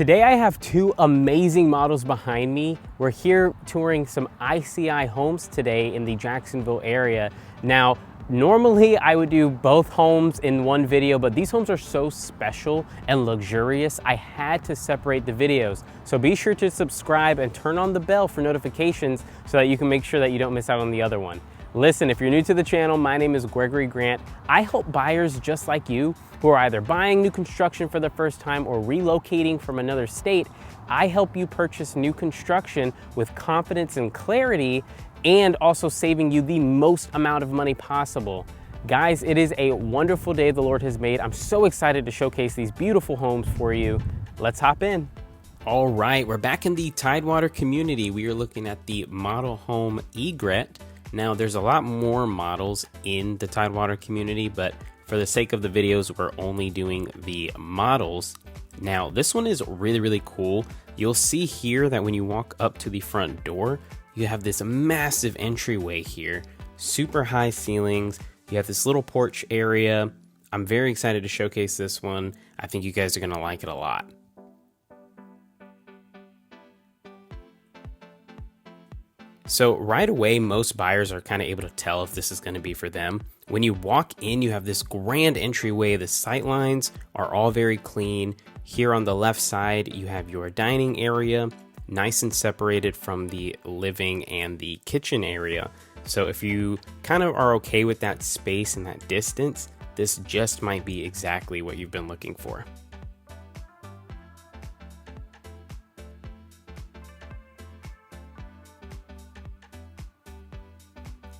Today I have two amazing models behind me. We're here touring some ICI homes today in the Jacksonville area. Now, normally I would do both homes in one video, but these homes are so special and luxurious, I had to separate the videos. So be sure to subscribe and turn on the bell for notifications so that you can make sure that you don't miss out on the other one. Listen, if you're new to the channel, my name is Gregory Grant. I help buyers just like you who are either buying new construction for the first time or relocating from another state. I help you purchase new construction with confidence and clarity, and also saving you the most amount of money possible. Guys, it is a wonderful day the Lord has made. I'm so excited to showcase these beautiful homes for you. Let's hop in. All right, we're back in the Tidewater community. We are looking at the model home Egret. Now, there's a lot more models in the Tidewater community, but for the sake of the videos, we're only doing the models. Now, this one is really cool. You'll see here that when you walk up to the front door, you have this massive entryway here, super high ceilings. You have this little porch area. I'm very excited to showcase this one. I think you guys are gonna like it a lot. So right away, most buyers are kind of able to tell if this is going to be for them. When you walk in, you have this grand entryway. The sight lines are all very clean. Here on the left side, you have your dining area, nice and separated from the living and the kitchen area. So if you kind of are okay with that space and that distance, this just might be exactly what you've been looking for.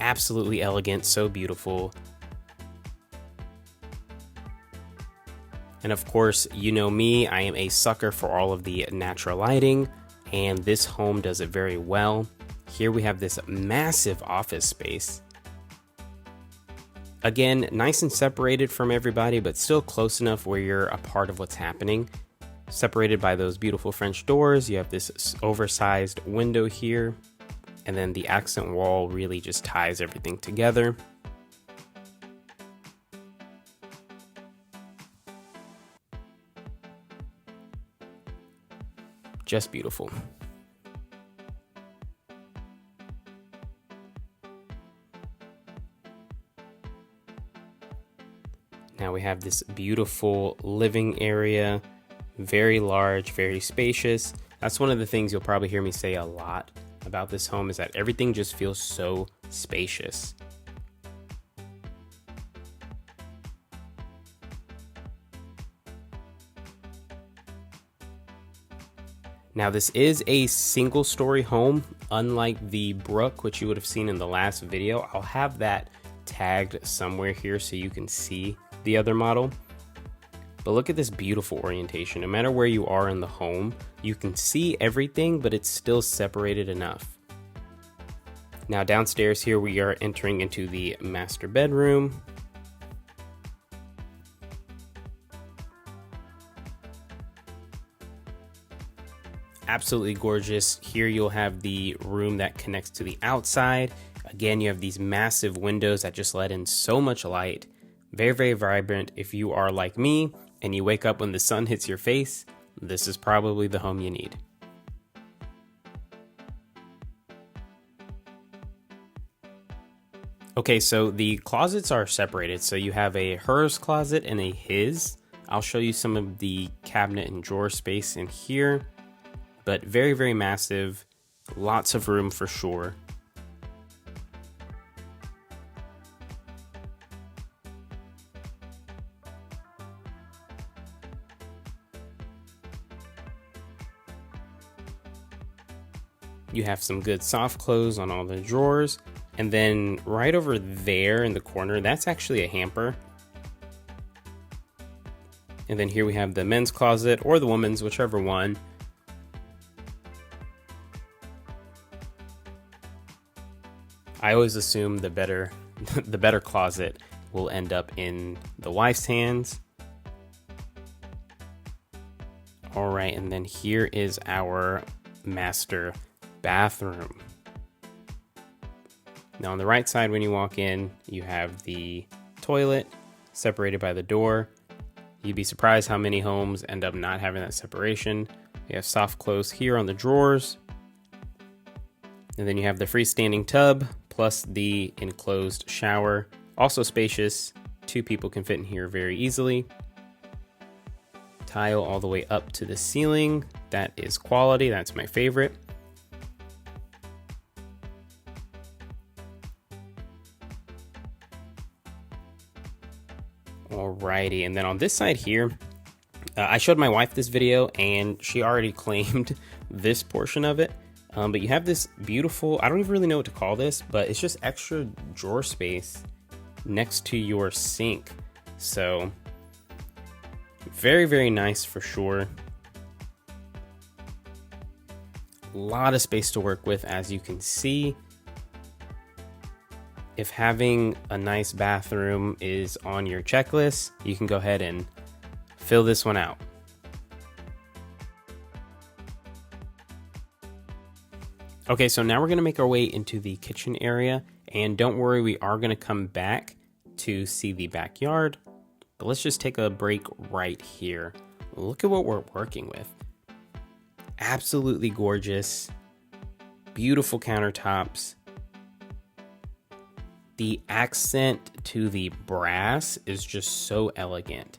Absolutely elegant, so beautiful. And of course, you know me, I am a sucker for all of the natural lighting, and this home does it very well. Here we have this massive office space. Again, nice and separated from everybody, but still close enough where you're a part of what's happening. Separated by those beautiful French doors, you have this oversized window here. And then the accent wall really just ties everything together. Just beautiful. Now we have this beautiful living area, very large, very spacious. That's one of the things you'll probably hear me say a lot about this home, is that everything just feels so spacious. Now, this is a single story home, unlike the Brook, which you would have seen in the last video. I'll have that tagged somewhere here so you can see the other model. But look at this beautiful orientation. No matter where you are in the home, you can see everything, but it's still separated enough. Now downstairs here, we are entering into the master bedroom. Absolutely gorgeous. Here you'll have the room that connects to the outside. Again, you have these massive windows that just let in so much light. Very vibrant. If you are like me and you wake up when the sun hits your face, this is probably the home you need. Okay, so the closets are separated. So you have a hers closet and a his. I'll show you some of the cabinet and drawer space in here, but very massive, lots of room for sure. You have some good soft close on all the drawers. And then right over there in the corner, that's actually a hamper. And then here we have the men's closet, or the woman's, whichever one. I always assume the better closet will end up in the wife's hands. All right, and then here is our master bathroom. Now on the right side, when you walk in, you have the toilet separated by the door. You'd be surprised how many homes end up not having that separation. You have soft close here on the drawers. And then you have the freestanding tub plus the enclosed shower. Also spacious. 2 people can fit in here very easily. Tile all the way up to the ceiling. That is quality. That's my favorite. Alrighty, and then on this side here, I showed my wife this video and she already claimed this portion of it. But you have this beautiful, I don't even really know what to call this, but it's just extra drawer space next to your sink. So very, very nice for sure. A lot of space to work with, as you can see. If having a nice bathroom is on your checklist, you can go ahead and fill this one out. Okay, so now we're gonna make our way into the kitchen area, and don't worry, we are gonna come back to see the backyard, but let's just take a break right here. Look at what we're working with. Absolutely gorgeous, beautiful countertops. The accent to the brass is just so elegant.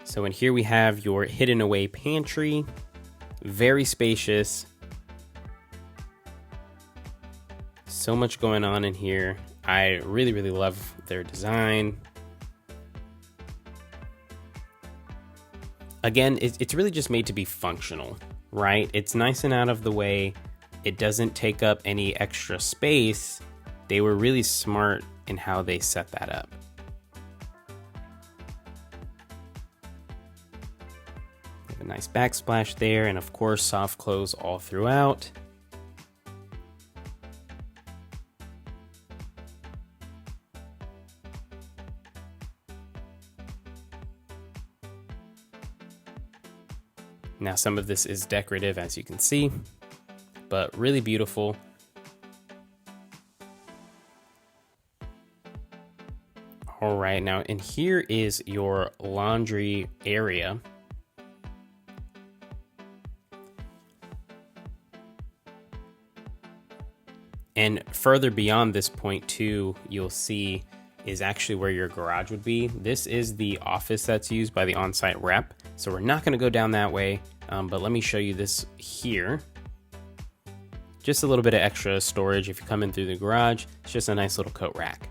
So in here we have your hidden away pantry, very spacious. So much going on in here. I really, really love their design. Again, it's really just made to be functional, right? It's nice and out of the way. It doesn't take up any extra space. They were really smart in how they set that up. A nice backsplash there, and of course soft close all throughout. Now some of this is decorative, as you can see, but really beautiful. All right, now in here is your laundry area. And further beyond this point too, you'll see is actually where your garage would be. This is the office that's used by the on-site rep. So we're not gonna go down that way, but let me show you this here. Just a little bit of extra storage if you come in through the garage. It's just a nice little coat rack.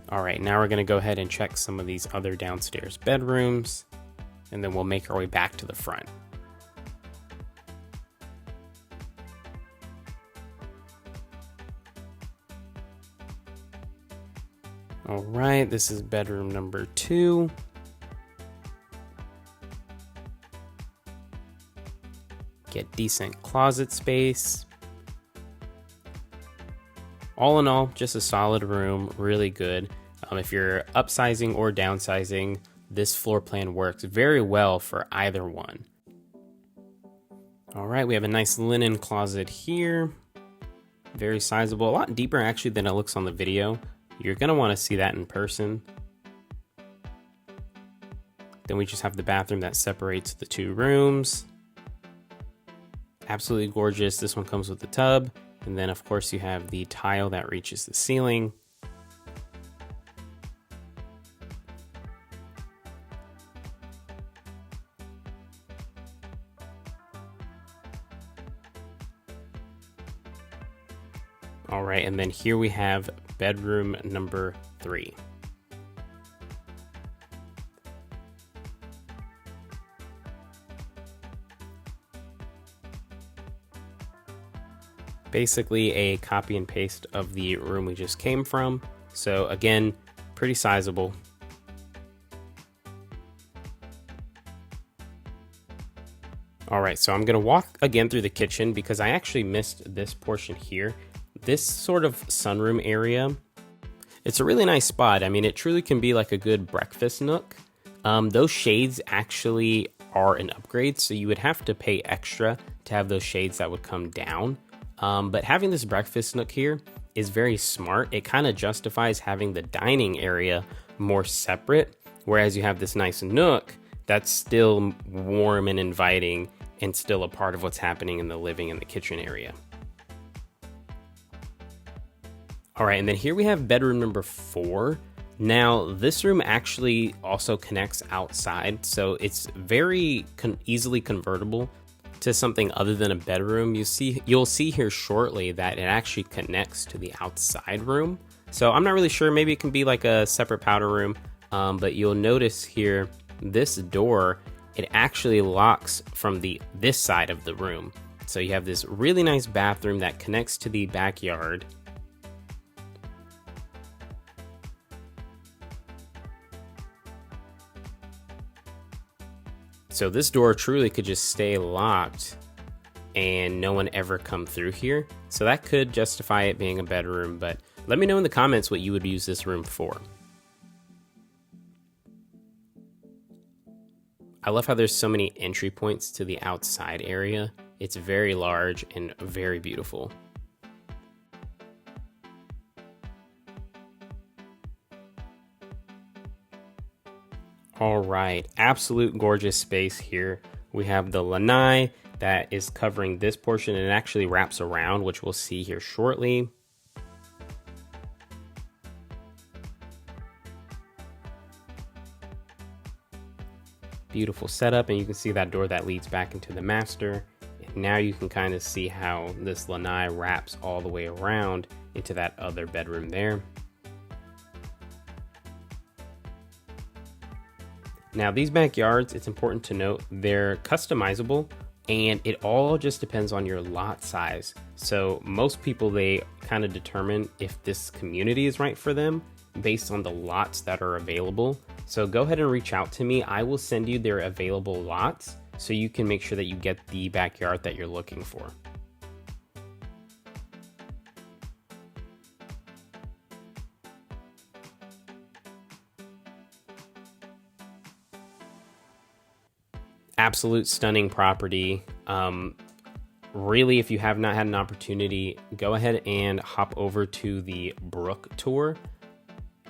All right, now we're gonna go ahead and check some of these other downstairs bedrooms, and then we'll make our way back to the front. All right, this is bedroom number 2. Get decent closet space. All in all, just a solid room, really good. If you're upsizing or downsizing, this floor plan works very well for either one. All right, we have a nice linen closet here. Very sizable, a lot deeper actually than it looks on the video. You're gonna wanna see that in person. Then we just have the bathroom that separates the 2 rooms. Absolutely gorgeous. This one comes with the tub. And then of course you have the tile that reaches the ceiling. All right, and then here we have bedroom number 3. Basically a copy and paste of the room we just came from. So again, pretty sizable. All right, so I'm gonna walk again through the kitchen because I actually missed this portion here. This sort of sunroom area, it's a really nice spot. I mean, it truly can be like a good breakfast nook. Those shades actually are an upgrade, so you would have to pay extra to have those shades that would come down. But having this breakfast nook here is very smart. It kind of justifies having the dining area more separate, whereas you have this nice nook that's still warm and inviting and still a part of what's happening in the living and the kitchen area. All right, and then here we have bedroom number 4. Now, this room actually also connects outside, so it's very easily convertible to something other than a bedroom. You'll see here shortly that it actually connects to the outside room. So I'm not really sure, maybe it can be like a separate powder room, but you'll notice here, this door, it actually locks from this side of the room. So you have this really nice bathroom that connects to the backyard. So this door truly could just stay locked and no one ever come through here. So that could justify it being a bedroom, but let me know in the comments what you would use this room for. I love how there's so many entry points to the outside area. It's very large and very beautiful. All right, absolute gorgeous space here. We have the lanai that is covering this portion and it actually wraps around, which we'll see here shortly. Beautiful setup, and you can see that door that leads back into the master. And now you can kind of see how this lanai wraps all the way around into that other bedroom there. Now these backyards, it's important to note, they're customizable and it all just depends on your lot size. So most people, they kind of determine if this community is right for them based on the lots that are available. So go ahead and reach out to me. I will send you their available lots so you can make sure that you get the backyard that you're looking for. Absolute stunning property. Really, if you have not had an opportunity, go ahead and hop over to the Brook tour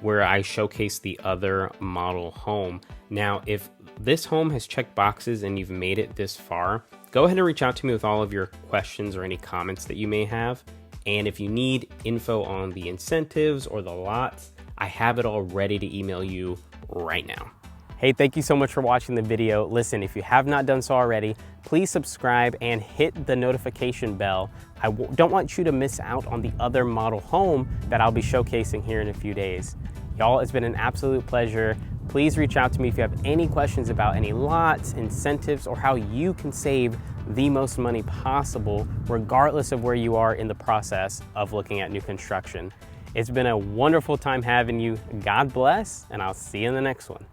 where I showcase the other model home. Now, if this home has checked boxes and you've made it this far, go ahead and reach out to me with all of your questions or any comments that you may have. And if you need info on the incentives or the lots, I have it all ready to email you right now. Hey, thank you so much for watching the video. Listen, if you have not done so already, please subscribe and hit the notification bell. I don't want you to miss out on the other model home that I'll be showcasing here in a few days. Y'all, it's been an absolute pleasure. Please reach out to me if you have any questions about any lots, incentives, or how you can save the most money possible, regardless of where you are in the process of looking at new construction. It's been a wonderful time having you. God bless, and I'll see you in the next one.